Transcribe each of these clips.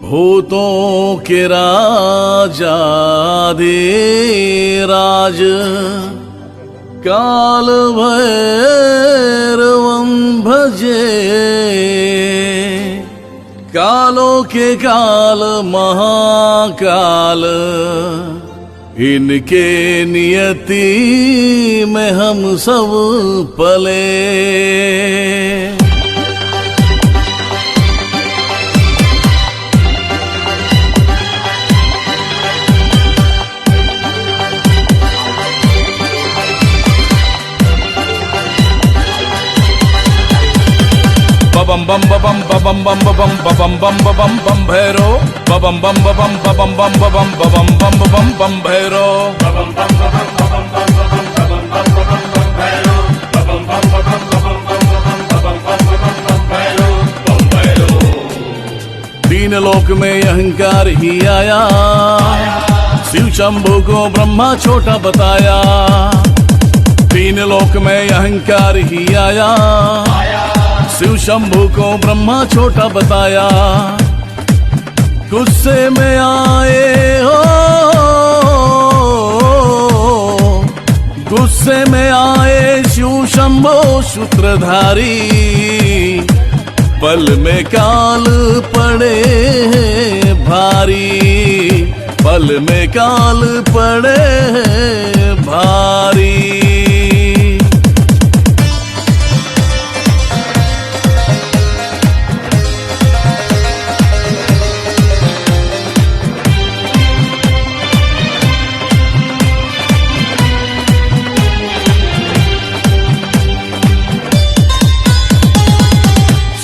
भूतों के राजा धीराज काल भैरवं भजे। कालों के काल महाकाल इनके नियति में हम सब पले। बम बम बम बम बम बम बम बम बम बम भैरो बम बम बम बम बम बम बम बम बम बम भैरो बम बम बम बम बम बम बम भैरो बम बम बम बम बम बम भैरो। तीन लोक में अहंकार ही आया, शिव शंभु को ब्रह्मा छोटा बताया। तीन लोक में अहंकार ही आया, शिव शंभु को ब्रह्मा छोटा बताया। गुस्से में आए हो, गुस्से में आए शिव शंभु सूत्रधारी। पल में काल पड़े भारी, पल में काल पड़े भारी।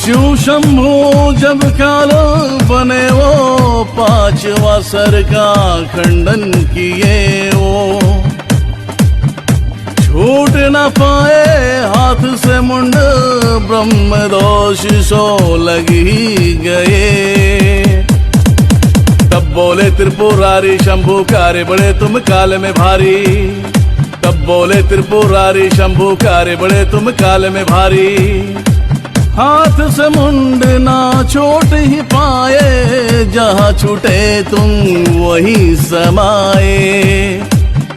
शिव शंभु जब काल बने वो पांचवा सर का खंडन किए वो। छूट न पाए हाथ से मुंड, ब्रह्म दोष सो लगी गए। तब बोले त्रिपुरारी शंभु कारे बड़े तुम काल में भारी। तब बोले त्रिपुरारी शंभु कारे बड़े तुम काल में भारी। हाथ से मुंड ना छोट ही पाए, जहाँ छूटे तुम वही समाए।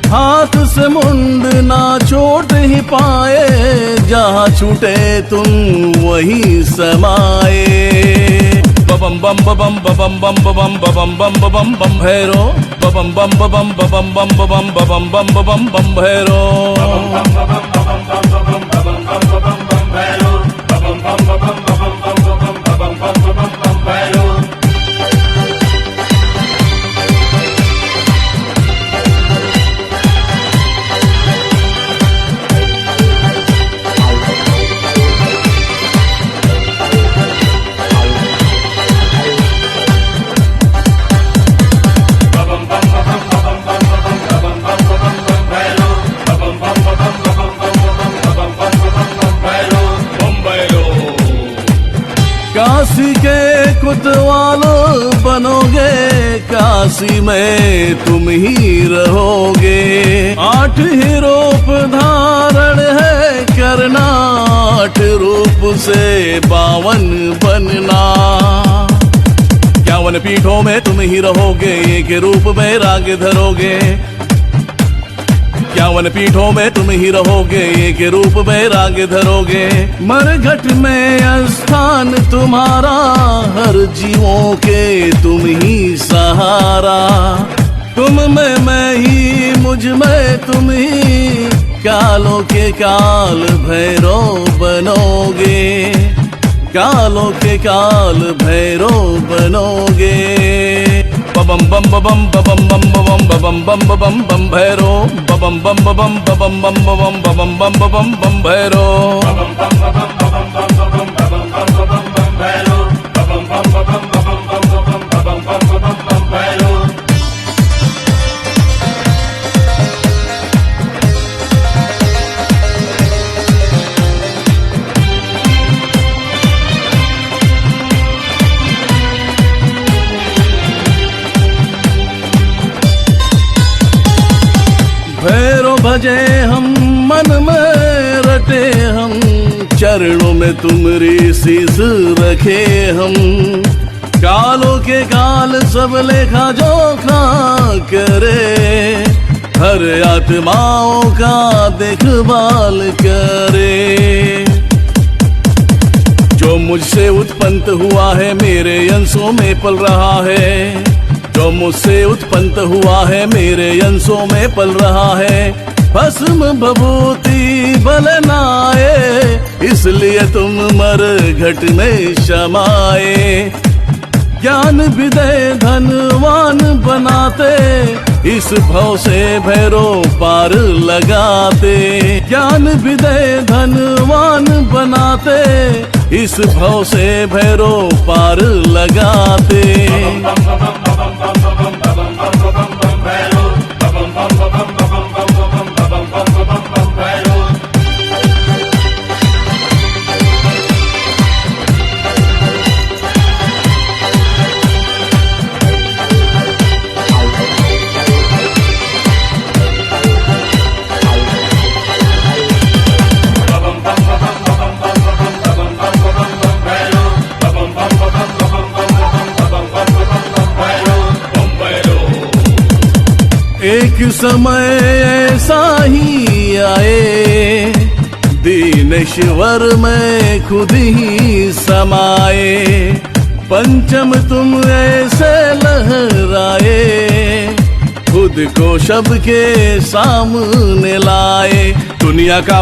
हाथ से मुंड ना छोट ही पाए, जहाँ छूटे तुम वही समाए। बम बम बम बम बम बम बम बम बम बम भैरो बम बम बम बम बम बम बम बम बम भैरो काशी के कुतवाल बनोगे, काशी में तुम ही रहोगे। 8 ही रूप धारण है करना, 8 रूप से 52 बनना। 51 पीठों में तुम ही रहोगे, एक रूप में राग धरोगे। 51 पीठों में तुम ही रहोगे, एक रूप में राग धरोगे। मरघट में स्थान तुम्हारा, हर जीवों के तुम ही सहारा। तुम में मैं ही, मुझ में तुम ही, कालों के काल भैरव बनोगे। कालों के काल भैरव बनोगे। बम बम बम बम बम बम बम बम बम बम भैरो बम बम बम बम बम बम बम बम बम भैरो बम बम बम बम भैरो बम बम बम बम भैरो। भैरो भजे हम मन में रट बेटे हम, चरणों में तुम्हारी शीस रखे हम। कालों के काल सब लेखा जोखा करे, हर आत्माओं का देखभाल करे। जो मुझसे उत्पन्न हुआ है मेरे अंशों में पल रहा है, जो मुझसे उत्पन्न हुआ है मेरे अंशों में पल रहा है। भस्म भभूति बलनाए, इसलिए तुम मर घट में शमाए। ज्ञान विदय धनवान बनाते, इस भव से भैरो पार लगाते। ज्ञान विदय धनवान बनाते, इस भव से भैरो पार लगाते। एक समय ऐसा ही आए, दीनेश्वर में खुद ही समाए। पंचम तुम ऐसे लहराए, खुद को सबके सामने लाए। दुनिया का